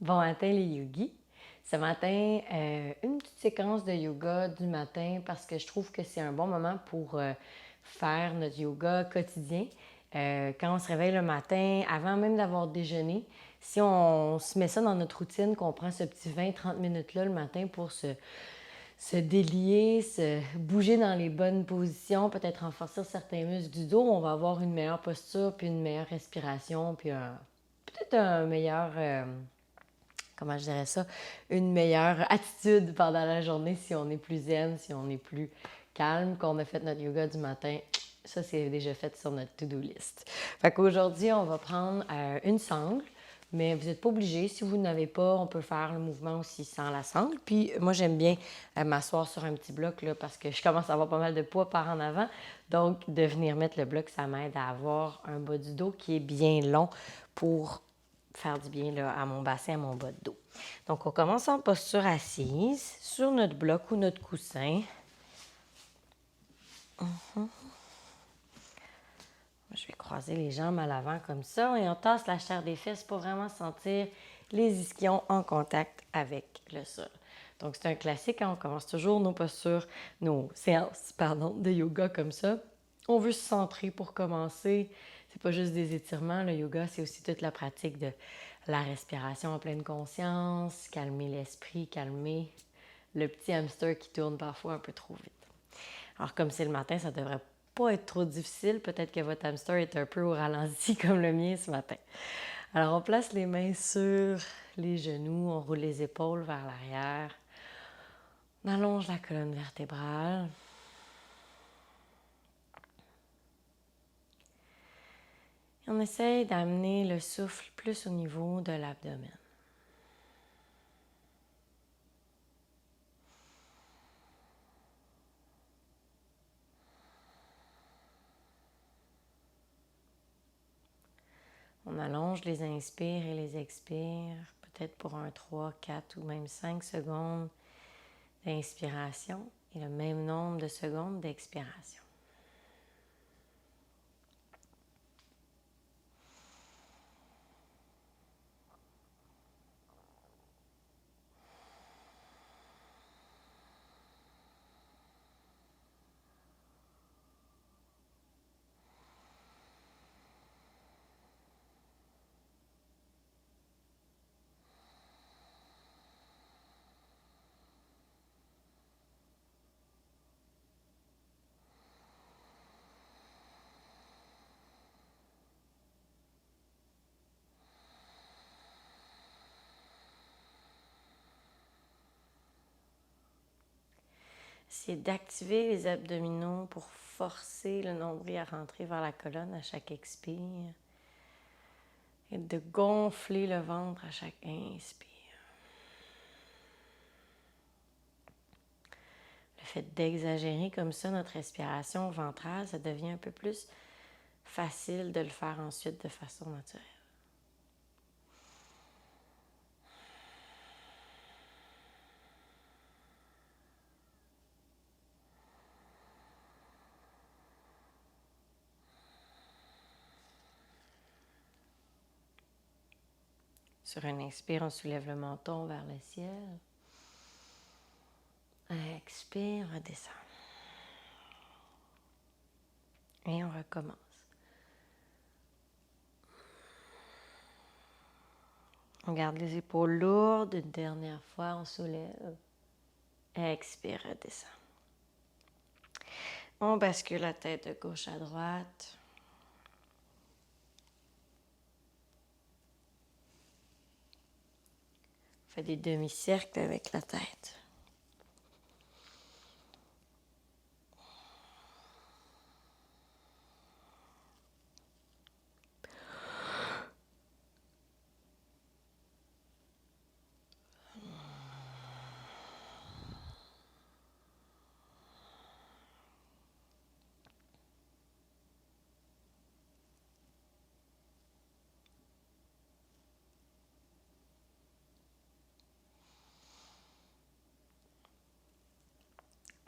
Bon matin les yogis. Ce matin, une petite séquence de yoga du matin parce que je trouve que c'est un bon moment pour faire notre yoga quotidien. Quand on se réveille le matin, avant même d'avoir déjeuné, si on se met ça dans notre routine, qu'on prend ce petit 20-30 minutes-là le matin pour se délier, se bouger dans les bonnes positions, peut-être renforcer certains muscles du dos, on va avoir une meilleure posture, puis une meilleure respiration, puis peut-être un meilleur... comment je dirais ça, une meilleure attitude pendant la journée si on est plus zen, si on est plus calme, qu'on a fait notre yoga du matin. Ça, c'est déjà fait sur notre to-do list. Fait qu'aujourd'hui, on va prendre une sangle, mais vous n'êtes pas obligé. Si vous n'avez pas, on peut faire le mouvement aussi sans la sangle. Puis moi, j'aime bien m'asseoir sur un petit bloc là, parce que je commence à avoir pas mal de poids par en avant. Donc, de venir mettre le bloc, ça m'aide à avoir un bas du dos qui est bien long pour faire du bien là, à mon bassin, à mon bas de dos. Donc, on commence en posture assise sur notre bloc ou notre coussin. Je vais croiser les jambes à l'avant comme ça et on tasse la chair des fesses pour vraiment sentir les ischions en contact avec le sol. Donc, c'est un classique, hein? On commence toujours nos postures, nos séances, de yoga comme ça. On veut se centrer pour commencer. C'est pas juste des étirements. Le yoga, c'est aussi toute la pratique de la respiration en pleine conscience, calmer l'esprit, calmer le petit hamster qui tourne parfois un peu trop vite. Alors, comme c'est le matin, ça devrait pas être trop difficile. Peut-être que votre hamster est un peu au ralenti comme le mien ce matin. Alors, on place les mains sur les genoux, on roule les épaules vers l'arrière, on allonge la colonne vertébrale. Et on essaye d'amener le souffle plus au niveau de l'abdomen. On allonge les inspires et les expires, peut-être pour un 3, 4 ou même 5 secondes d'inspiration et le même nombre de secondes d'expiration. Essayez d'activer les abdominaux pour forcer le nombril à rentrer vers la colonne à chaque expire et de gonfler le ventre à chaque inspire. Le fait d'exagérer comme ça notre respiration ventrale, ça devient un peu plus facile de le faire ensuite de façon naturelle. Sur un inspire, on soulève le menton vers le ciel. Expire, redescend. Et on recommence. On garde les épaules lourdes. Une dernière fois, on soulève. Expire, redescend. On bascule la tête de gauche à droite. On fait des demi-cercles avec la tête.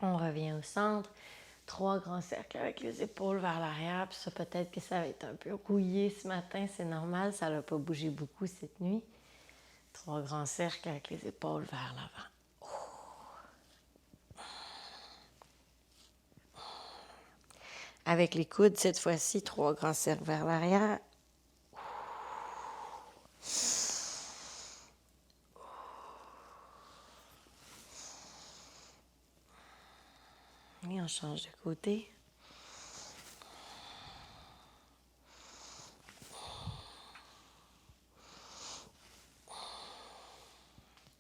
On revient au centre. 3 grands cercles avec les épaules vers l'arrière. Puis ça, peut-être que ça va être un peu rouillé ce matin. C'est normal, ça n'a pas bougé beaucoup cette nuit. 3 grands cercles avec les épaules vers l'avant. Avec les coudes, cette fois-ci, 3 grands cercles vers l'arrière. Et on change de côté.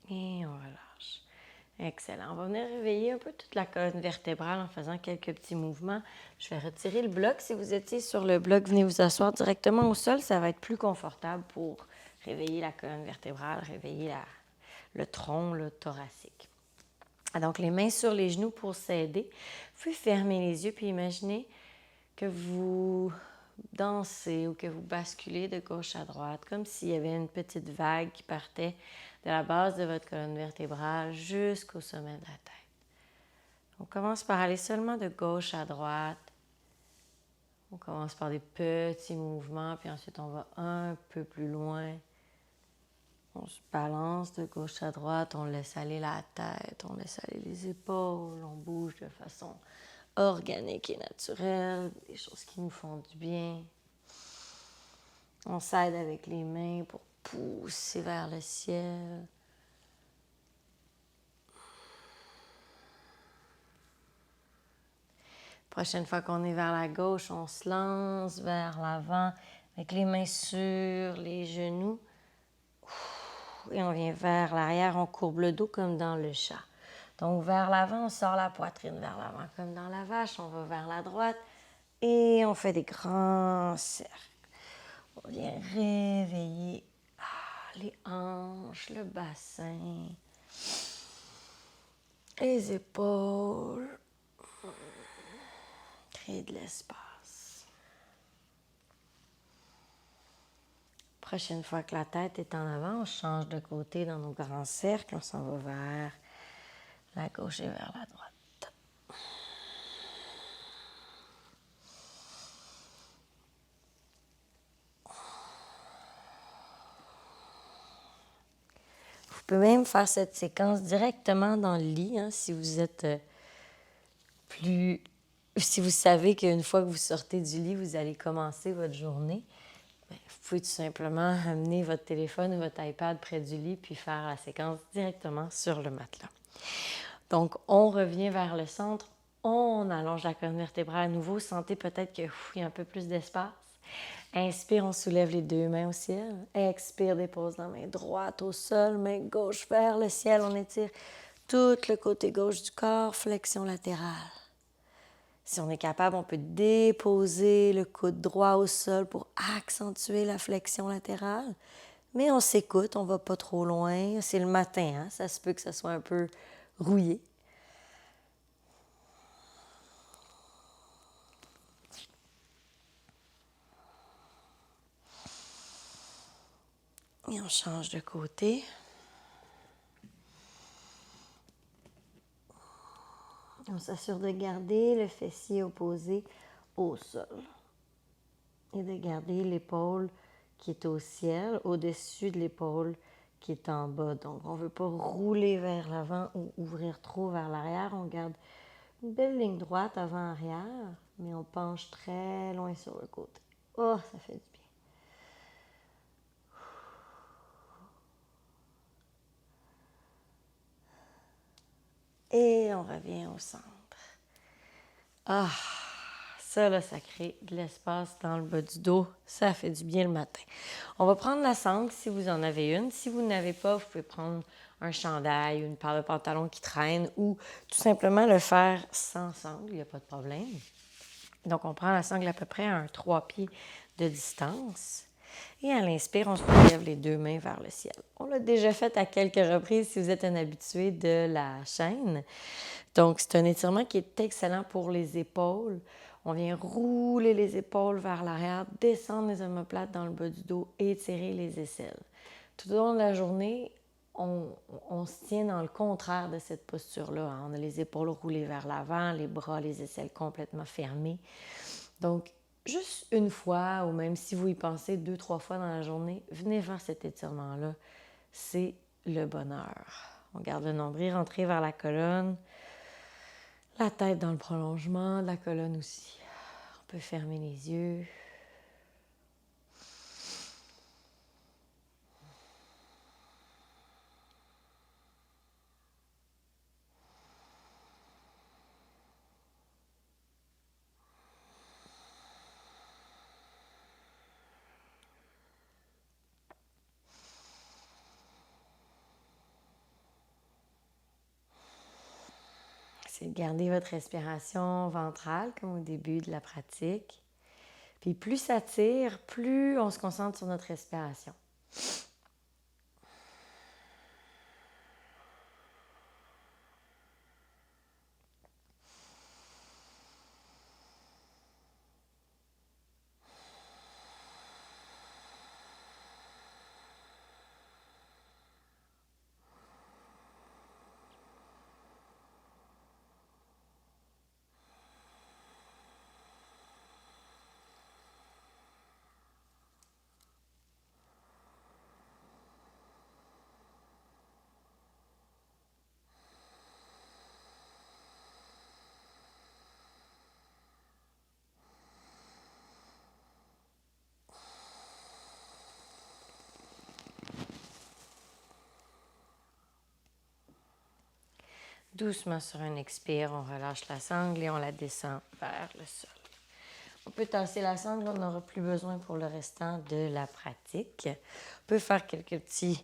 Et on relâche. Excellent. On va venir réveiller un peu toute la colonne vertébrale en faisant quelques petits mouvements. Je vais retirer le bloc. Si vous étiez sur le bloc, venez vous asseoir directement au sol. Ça va être plus confortable pour réveiller la colonne vertébrale, réveiller le tronc, le thoracique. Donc, les mains sur les genoux pour s'aider. Vous pouvez fermer les yeux puis imaginez que vous dansez ou que vous basculez de gauche à droite, comme s'il y avait une petite vague qui partait de la base de votre colonne vertébrale jusqu'au sommet de la tête. On commence par aller seulement de gauche à droite. On commence par des petits mouvements, puis ensuite on va un peu plus loin. On se balance de gauche à droite, on laisse aller la tête, on laisse aller les épaules, on bouge de façon organique et naturelle, des choses qui nous font du bien. On s'aide avec les mains pour pousser vers le ciel. Prochaine fois qu'on est vers la gauche, on se lance vers l'avant avec les mains sur les genoux. Et on vient vers l'arrière, on courbe le dos comme dans le chat. Donc vers l'avant, on sort la poitrine vers l'avant comme dans la vache. On va vers la droite et on fait des grands cercles. On vient réveiller les hanches, le bassin, les épaules. Créer de l'espace. Prochaine fois que la tête est en avant, on change de côté dans nos grands cercles. On s'en va vers la gauche et vers la droite. Vous pouvez même faire cette séquence directement dans le lit, si vous êtes si vous savez qu'une fois que vous sortez du lit, vous allez commencer votre journée. Vous pouvez tout simplement amener votre téléphone ou votre iPad près du lit puis faire la séquence directement sur le matelas. Donc, on revient vers le centre, on allonge la colonne vertébrale à nouveau. Sentez peut-être qu'il y a un peu plus d'espace. Inspire, on soulève les 2 mains au ciel. Expire, dépose la main droite au sol, main gauche vers le ciel. On étire tout le côté gauche du corps, flexion latérale. Si on est capable, on peut déposer le coude droit au sol pour accentuer la flexion latérale. Mais on s'écoute, on ne va pas trop loin. C'est le matin, ça se peut que ça soit un peu rouillé. Et on change de côté. On s'assure de garder le fessier opposé au sol et de garder l'épaule qui est au ciel au-dessus de l'épaule qui est en bas. Donc, on ne veut pas rouler vers l'avant ou ouvrir trop vers l'arrière. On garde une belle ligne droite avant-arrière, mais on penche très loin sur le côté. Oh, ça fait du bien. Et on revient au centre. Ah, ça, là, ça crée de l'espace dans le bas du dos. Ça fait du bien le matin. On va prendre la sangle si vous en avez une. Si vous n'avez pas, vous pouvez prendre un chandail, une paire de pantalons qui traîne ou tout simplement le faire sans sangle. Il n'y a pas de problème. Donc, on prend la sangle à peu près à 3 pieds de distance. Et à l'inspire, on se soulève les 2 mains vers le ciel. On l'a déjà fait à quelques reprises si vous êtes un habitué de la chaîne. Donc, c'est un étirement qui est excellent pour les épaules. On vient rouler les épaules vers l'arrière, descendre les omoplates dans le bas du dos et étirer les aisselles. Tout au long de la journée, on se tient dans le contraire de cette posture-là. On a les épaules roulées vers l'avant, les bras, les aisselles complètement fermées. Donc, juste une fois, ou même si vous y pensez 2-3 fois dans la journée, venez faire cet étirement-là. c'est le bonheur. On garde le nombril rentré vers la colonne, la tête dans le prolongement de la colonne aussi. On peut fermer les yeux. C'est de garder votre respiration ventrale comme au début de la pratique. Puis plus ça tire, plus on se concentre sur notre respiration. Doucement sur un expire, on relâche la sangle et on la descend vers le sol. On peut tasser la sangle, on n'aura plus besoin pour le restant de la pratique. On peut faire quelques petits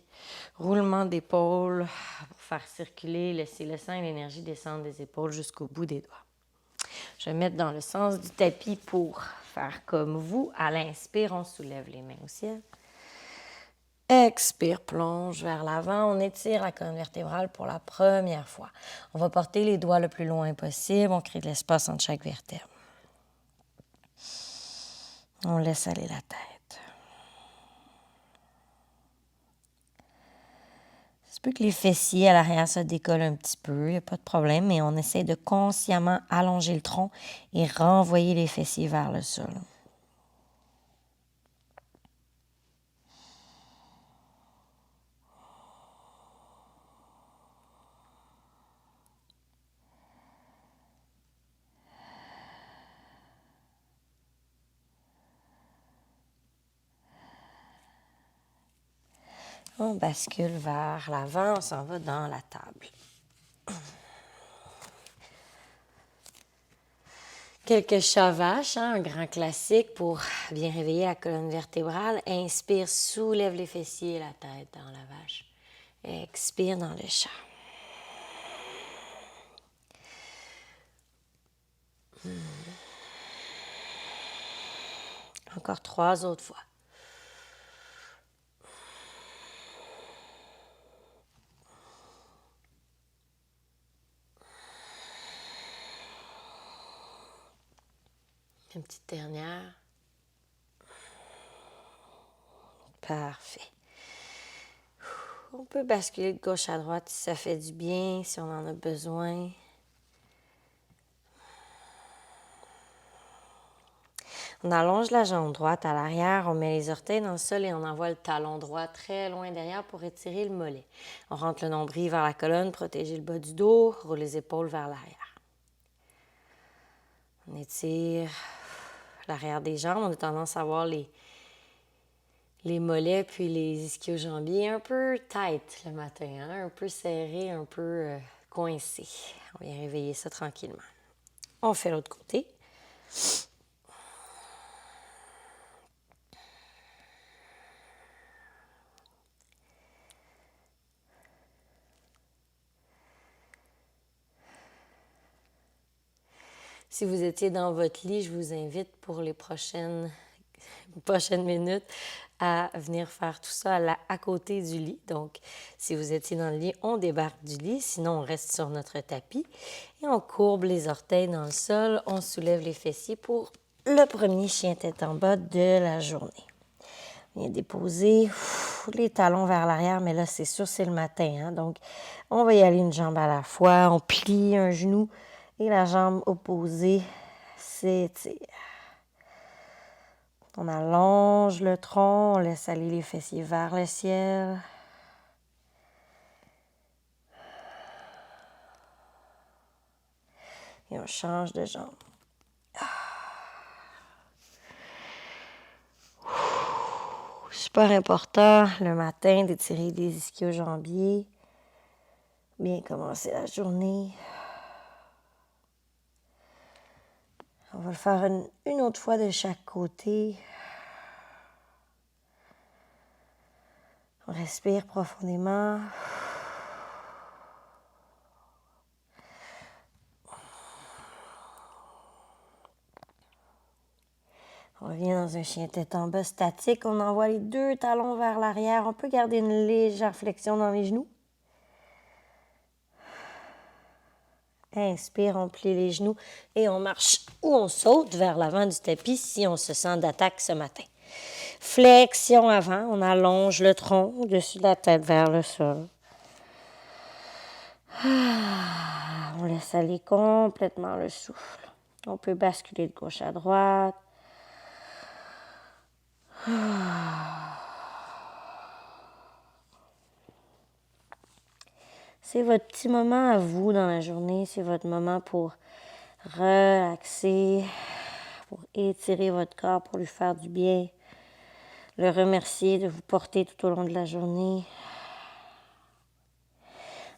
roulements d'épaule pour faire circuler, laisser le sang et l'énergie descendre des épaules jusqu'au bout des doigts. Je vais mettre dans le sens du tapis pour faire comme vous. À l'inspire, on soulève les mains au ciel. Expire, plonge vers l'avant. On étire la colonne vertébrale pour la première fois. On va porter les doigts le plus loin possible. On crée de l'espace entre chaque vertèbre. On laisse aller la tête. Ça se peut que les fessiers à l'arrière se décollent un petit peu, il n'y a pas de problème, mais on essaie de consciemment allonger le tronc et renvoyer les fessiers vers le sol. On bascule vers l'avant, on s'en va dans la table. Quelques chats-vaches, un grand classique pour bien réveiller la colonne vertébrale. Inspire, soulève les fessiers et la tête dans la vache. Expire dans le chat. Encore 3 autres fois. Une petite dernière. Parfait. On peut basculer de gauche à droite si ça fait du bien, si on en a besoin. On allonge la jambe droite à l'arrière, on met les orteils dans le sol et on envoie le talon droit très loin derrière pour étirer le mollet. On rentre le nombril vers la colonne, protéger le bas du dos, roule les épaules vers l'arrière. On étire l'arrière des jambes. On a tendance à voir les mollets puis les ischio-jambiers un peu tight le matin, hein? Un peu serrés, un peu coincés. On vient réveiller ça tranquillement. On fait l'autre côté. Si vous étiez dans votre lit, je vous invite pour les prochaines minutes à venir faire tout ça à côté du lit. Donc, si vous étiez dans le lit, on débarque du lit. Sinon, on reste sur notre tapis et on courbe les orteils dans le sol. On soulève les fessiers pour le premier chien tête en bas de la journée. On vient déposer les talons vers l'arrière, mais là, c'est sûr, c'est le matin. Hein? Donc, on va y aller une jambe à la fois. On plie un genou et la jambe opposée s'étire. On allonge le tronc, on laisse aller les fessiers vers le ciel. Et on change de jambe. Super important le matin d'étirer les ischio-jambiers. Bien commencer la journée. On va le faire une autre fois de chaque côté. On respire profondément. On revient dans un chien tête en bas statique. On envoie les 2 talons vers l'arrière. On peut garder une légère flexion dans les genoux. Inspire, on plie les genoux et on marche ou on saute vers l'avant du tapis si on se sent d'attaque ce matin. Flexion avant, on allonge le tronc au-dessus de la tête vers le sol. On laisse aller complètement le souffle. On peut basculer de gauche à droite. C'est votre petit moment à vous dans la journée. C'est votre moment pour relaxer, pour étirer votre corps, pour lui faire du bien. Le remercier de vous porter tout au long de la journée.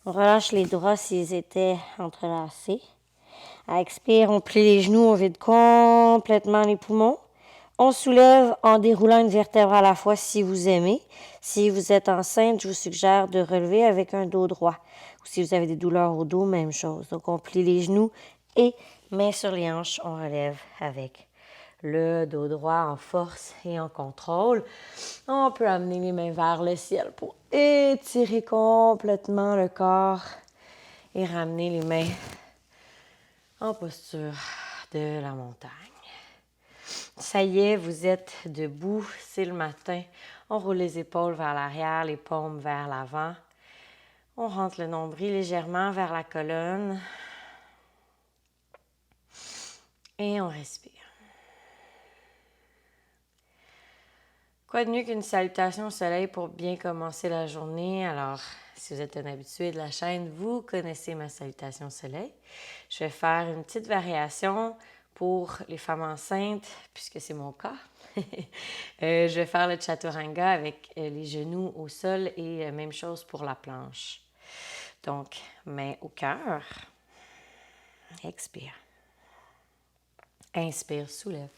On relâche les bras s'ils étaient entrelacés. À expire, on plie les genoux, on vide complètement les poumons. On soulève en déroulant une vertèbre à la fois si vous aimez. Si vous êtes enceinte, je vous suggère de relever avec un dos droit. Ou si vous avez des douleurs au dos, même chose. Donc, on plie les genoux et mains sur les hanches, on relève avec le dos droit en force et en contrôle. On peut amener les mains vers le ciel pour étirer complètement le corps et ramener les mains en posture de la montagne. Ça y est, vous êtes debout, c'est le matin. On roule les épaules vers l'arrière, les paumes vers l'avant. On rentre le nombril légèrement vers la colonne. Et on respire. Quoi de mieux qu'une salutation au soleil pour bien commencer la journée? Alors, si vous êtes un habitué de la chaîne, vous connaissez ma salutation au soleil. Je vais faire une petite variation pour les femmes enceintes, puisque c'est mon cas. Je vais faire le chaturanga avec les genoux au sol et même chose pour la planche. Donc, main au cœur. Expire. Inspire, soulève.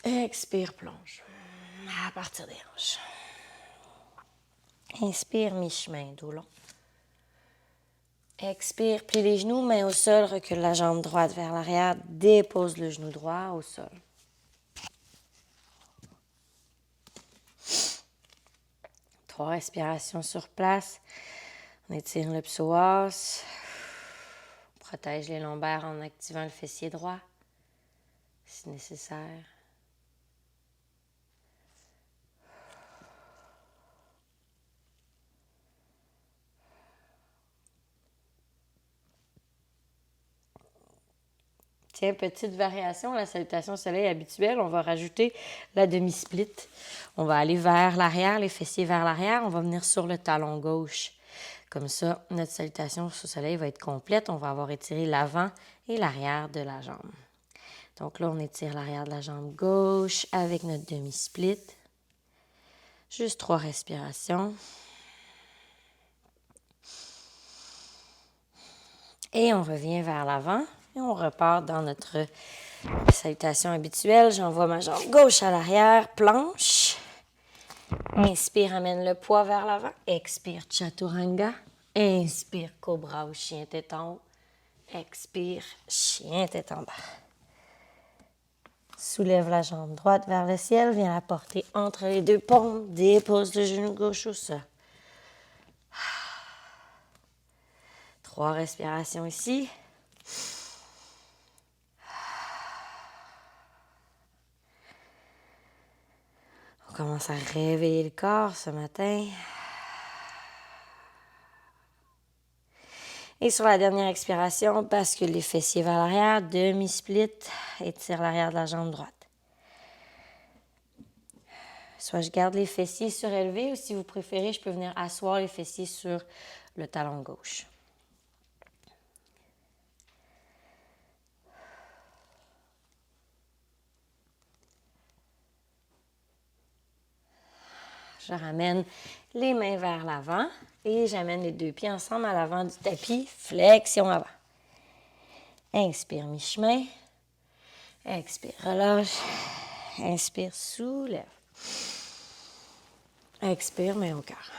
Expire, plonge. À partir des hanches. Inspire, mi-chemin, dos long. Expire, plie les genoux, main au sol, recule la jambe droite vers l'arrière, dépose le genou droit au sol. Trois respirations sur place. On étire le psoas. On protège les lombaires en activant le fessier droit, si nécessaire. Tiens, petite variation à la salutation au soleil habituelle, on va rajouter la demi-split. On va aller vers l'arrière, les fessiers vers l'arrière, on va venir sur le talon gauche. Comme ça, notre salutation au soleil va être complète. On va avoir étiré l'avant et l'arrière de la jambe. Donc là, on étire l'arrière de la jambe gauche avec notre demi-split. Juste 3 respirations. Et on revient vers l'avant. Et on repart dans notre salutation habituelle. J'envoie ma jambe gauche à l'arrière, planche. Inspire, amène le poids vers l'avant. Expire, chaturanga. Inspire, cobra ou chien tête en haut. Expire, chien tête en bas. Soulève la jambe droite vers le ciel. Viens la porter entre les 2 paumes. Dépose le genou gauche au sol. 3 respirations ici. On commence à réveiller le corps ce matin. Et sur la dernière expiration, bascule les fessiers vers l'arrière, demi-split, étire l'arrière de la jambe droite. Soit je garde les fessiers surélevés ou si vous préférez, je peux venir asseoir les fessiers sur le talon gauche. Je ramène les mains vers l'avant et j'amène les deux pieds ensemble à l'avant du tapis. Flexion avant. Inspire, mi-chemin. Expire, relâche. Inspire, soulève. Expire, main au cœur.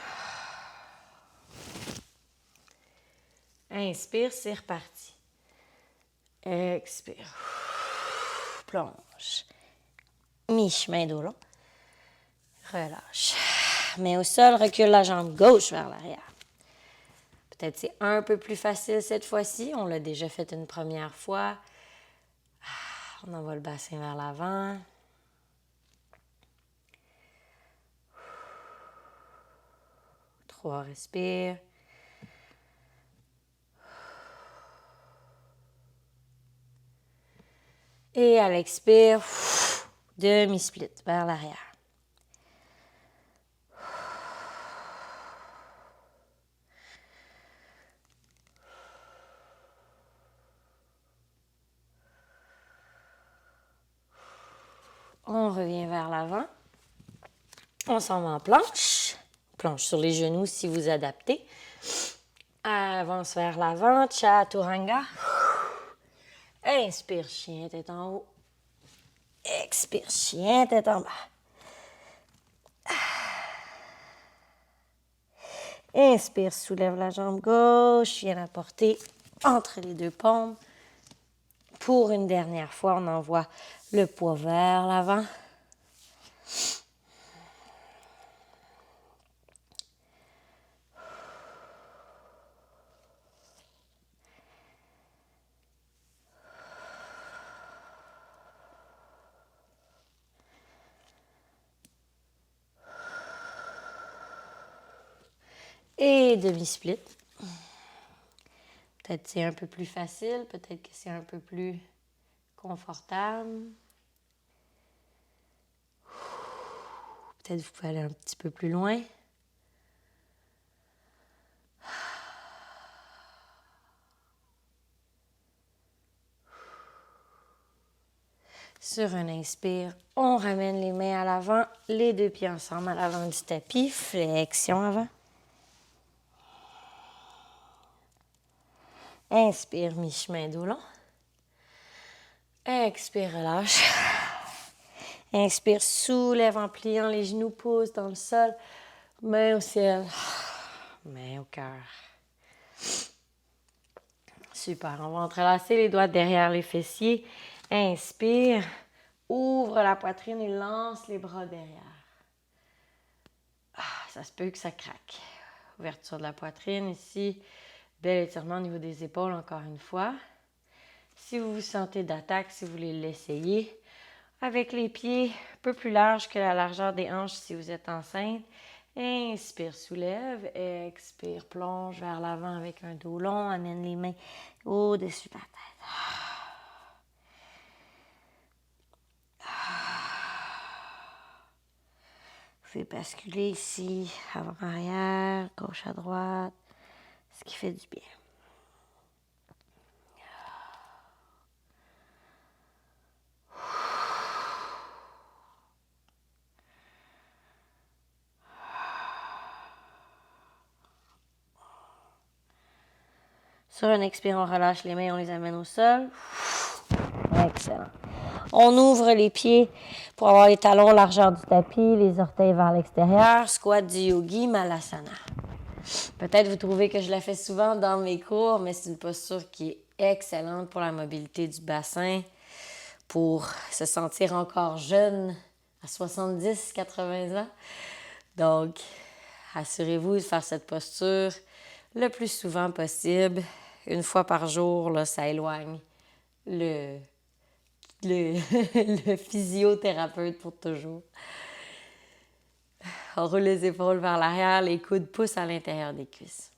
Inspire, c'est reparti. Expire. Plonge. Mi-chemin dos long. Relâche. Main au sol, recule la jambe gauche vers l'arrière. Peut-être c'est un peu plus facile cette fois-ci. On l'a déjà fait une première fois. On envoie le bassin vers l'avant. Trois, respire. Et à l'expire, demi-split vers l'arrière. On revient vers l'avant. On s'en va en planche. Planche sur les genoux si vous adaptez. Avance vers l'avant, chaturanga. Inspire, chien, tête en haut. Expire, chien, tête en bas. Inspire, soulève la jambe gauche, viens la porter entre les deux paumes. Pour une dernière fois, on envoie le poids vers l'avant. Et demi-split. Peut-être c'est un peu plus facile, peut-être que c'est un peu plus confortable. Peut-être vous pouvez aller un petit peu plus loin. Sur un inspire, on ramène les mains à l'avant, les deux pieds ensemble à l'avant du tapis, flexion avant. Inspire, mi-chemin dos long. Expire, relâche. Inspire, soulève en pliant les genoux, pousse dans le sol. Main au ciel. Main au cœur. Super. On va entrelacer les doigts derrière les fessiers. Inspire. Ouvre la poitrine et lance les bras derrière. Ça se peut que ça craque. Ouverture de la poitrine ici. Bel étirement au niveau des épaules encore une fois. Si vous vous sentez d'attaque, si vous voulez l'essayer, avec les pieds un peu plus larges que la largeur des hanches si vous êtes enceinte. Inspire, soulève. Expire, plonge vers l'avant avec un dos long. Amène les mains au-dessus de la tête. Vous pouvez basculer ici, avant-arrière, gauche à droite, ce qui fait du bien. Sur un expire, on relâche les mains, on les amène au sol. Excellent. On ouvre les pieds pour avoir les talons largeur du tapis, les orteils vers l'extérieur. Squat du yogi, malasana. Peut-être vous trouvez que je la fais souvent dans mes cours, mais c'est une posture qui est excellente pour la mobilité du bassin, pour se sentir encore jeune à 70-80 ans. Donc, assurez-vous de faire cette posture le plus souvent possible. Une fois par jour, là, ça éloigne le physiothérapeute pour toujours. On roule les épaules vers l'arrière, les coudes poussent à l'intérieur des cuisses.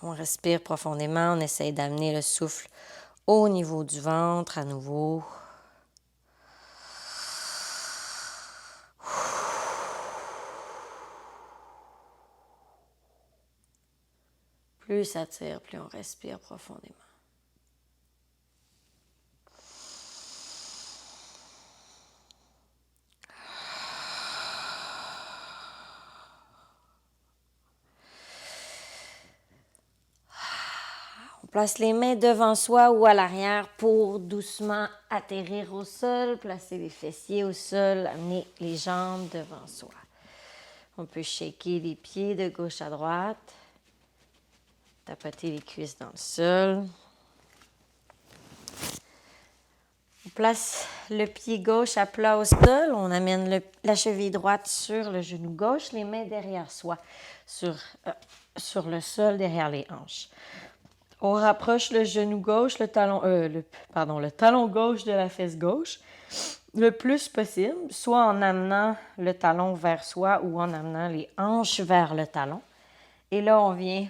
On respire profondément, on essaye d'amener le souffle au niveau du ventre à nouveau. Plus ça tire, plus on respire profondément. place les mains devant soi ou à l'arrière pour doucement atterrir au sol, placer les fessiers au sol, amener les jambes devant soi. On peut shaker les pieds de gauche à droite, tapoter les cuisses dans le sol. On place le pied gauche à plat au sol, on amène la cheville droite sur le genou gauche, les mains derrière soi, sur le sol, derrière les hanches. On rapproche le genou gauche, le talon gauche de la fesse gauche le plus possible, soit en amenant le talon vers soi ou en amenant les hanches vers le talon. Et là, on vient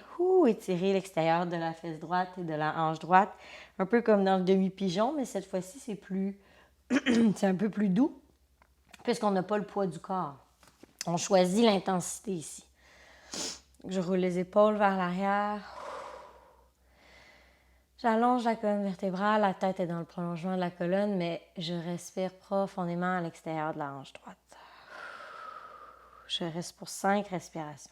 étirer l'extérieur de la fesse droite et de la hanche droite, un peu comme dans le demi-pigeon, mais cette fois-ci, c'est plus c'est un peu plus doux, puisqu'on n'a pas le poids du corps. On choisit l'intensité ici. Je roule les épaules vers l'arrière. J'allonge la colonne vertébrale, la tête est dans le prolongement de la colonne, mais je respire profondément à l'extérieur de la hanche droite. Je reste pour 5 respirations.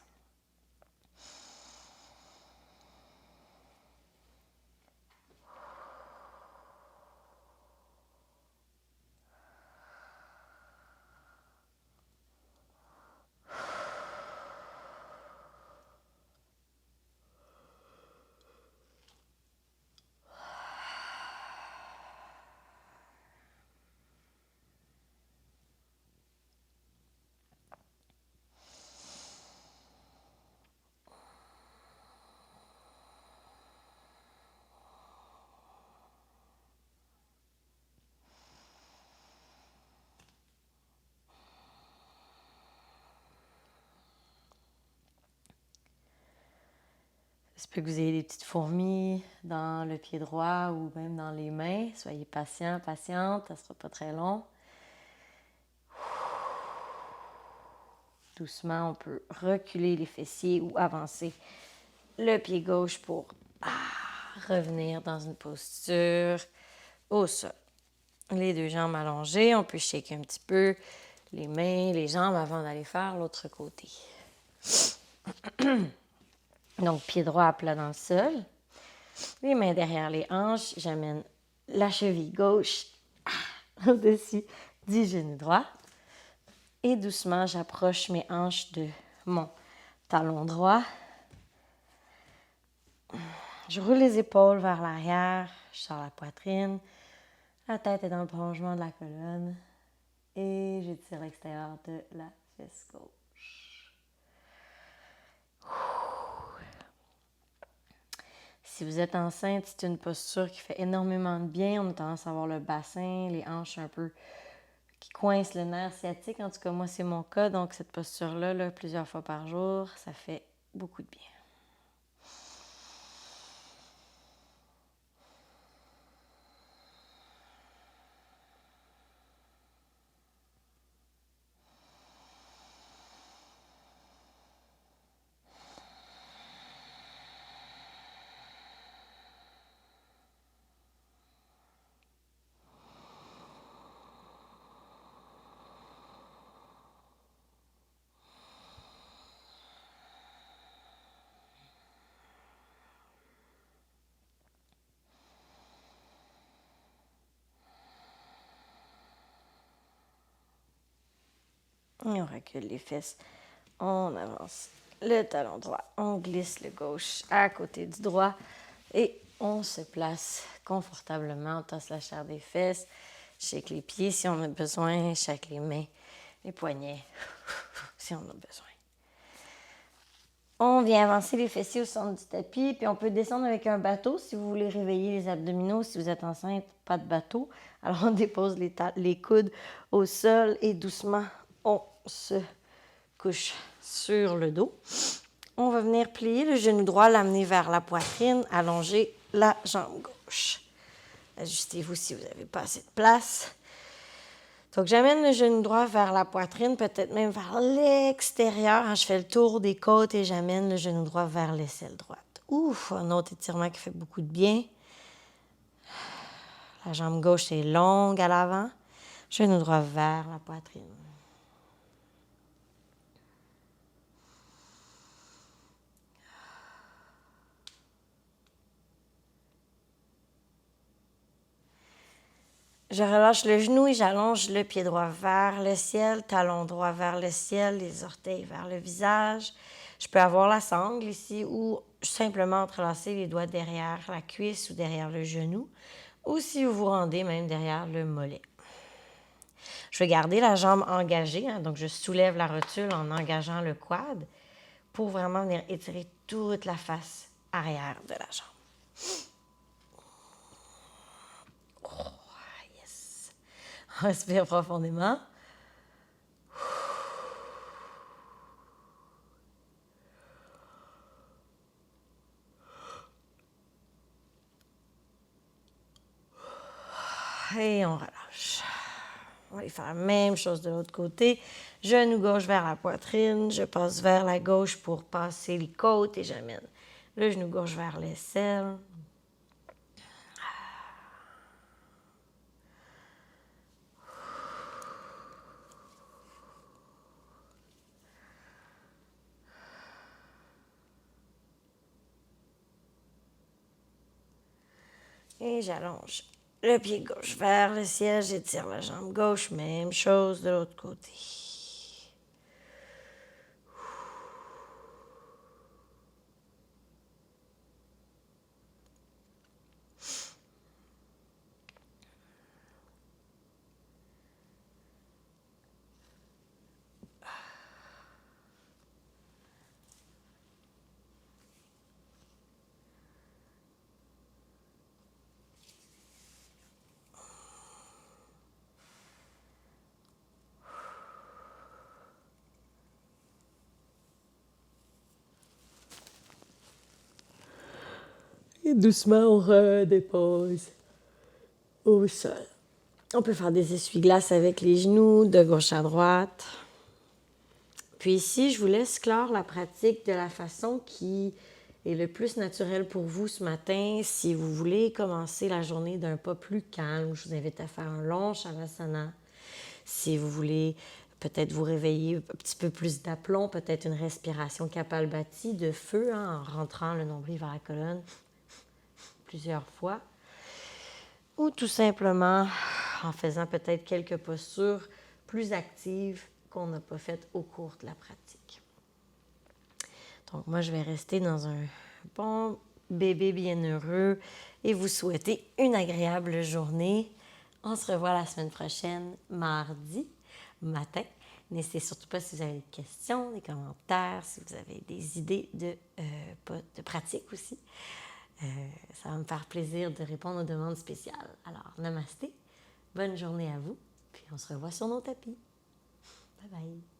Ça se peut que vous ayez des petites fourmis dans le pied droit ou même dans les mains. Soyez patient, patiente, ça ne sera pas très long. Doucement, on peut reculer les fessiers ou avancer le pied gauche pour revenir dans une posture au sol. Les deux jambes allongées, on peut shaker un petit peu les mains, les jambes avant d'aller faire l'autre côté. Donc, pied droit à plat dans le sol. Les mains derrière les hanches. J'amène la cheville gauche au-dessus du genou droit. Et doucement, j'approche mes hanches de mon talon droit. Je roule les épaules vers l'arrière. Je sors la poitrine. La tête est dans le prolongement de la colonne. Et j'étire l'extérieur de la fesse gauche. Si vous êtes enceinte, c'est une posture qui fait énormément de bien. On a tendance à avoir le bassin, les hanches un peu qui coincent le nerf sciatique. En tout cas, moi, c'est mon cas. Donc, cette posture-là, plusieurs fois par jour, ça fait beaucoup de bien. Et on recule les fesses. On avance le talon droit. On glisse le gauche à côté du droit. Et on se place confortablement. On tasse la chair des fesses. Shake les pieds si on a besoin. Shake les mains, les poignets si on a besoin. On vient avancer les fessiers au centre du tapis. Puis on peut descendre avec un bateau si vous voulez réveiller les abdominaux. Si vous êtes enceinte, pas de bateau. Alors on dépose les coudes au sol et doucement, on se couche sur le dos. On va venir plier le genou droit, l'amener vers la poitrine, allonger la jambe gauche. Ajustez-vous si vous n'avez pas assez de place. Donc, j'amène le genou droit vers la poitrine, peut-être même vers l'extérieur. Je fais le tour des côtes et j'amène le genou droit vers l'aisselle droite. Ouf, un autre étirement qui fait beaucoup de bien. La jambe gauche est longue à l'avant. Genou droit vers la poitrine. Je relâche le genou et j'allonge le pied droit vers le ciel, talon droit vers le ciel, les orteils vers le visage. Je peux avoir la sangle ici ou simplement entrelacer les doigts derrière la cuisse ou derrière le genou, ou si vous vous rendez même derrière le mollet. Je vais garder la jambe engagée, hein, donc je soulève la rotule en engageant le quad pour vraiment venir étirer toute la face arrière de la jambe. Oh, yes! On respire profondément. Et on relâche. On va aller faire la même chose de l'autre côté. Genou gauche vers la poitrine. Je passe vers la gauche pour passer les côtes et j'amène le genou gauche vers l'aisselle. Et j'allonge le pied gauche vers le ciel. J'étire la jambe gauche. Même chose de l'autre côté. Et doucement, on redépose au sol. On peut faire des essuie-glaces avec les genoux, de gauche à droite. Puis ici, je vous laisse clore la pratique de la façon qui est le plus naturelle pour vous ce matin. Si vous voulez commencer la journée d'un pas plus calme, je vous invite à faire un long Shavasana. Si vous voulez peut-être vous réveiller un petit peu plus d'aplomb, peut-être une respiration Kapalbhati de feu, hein, en rentrant le nombril vers la colonne plusieurs fois. Ou tout simplement en faisant peut-être quelques postures plus actives qu'on n'a pas faites au cours de la pratique. Donc moi, je vais rester dans un bon bébé bienheureux et vous souhaiter une agréable journée. On se revoit la semaine prochaine, mardi matin. N'hésitez surtout pas si vous avez des questions, des commentaires, si vous avez des idées de pratique aussi. Ça va me faire plaisir de répondre aux demandes spéciales. Alors, namasté, bonne journée à vous, puis on se revoit sur nos tapis. Bye bye!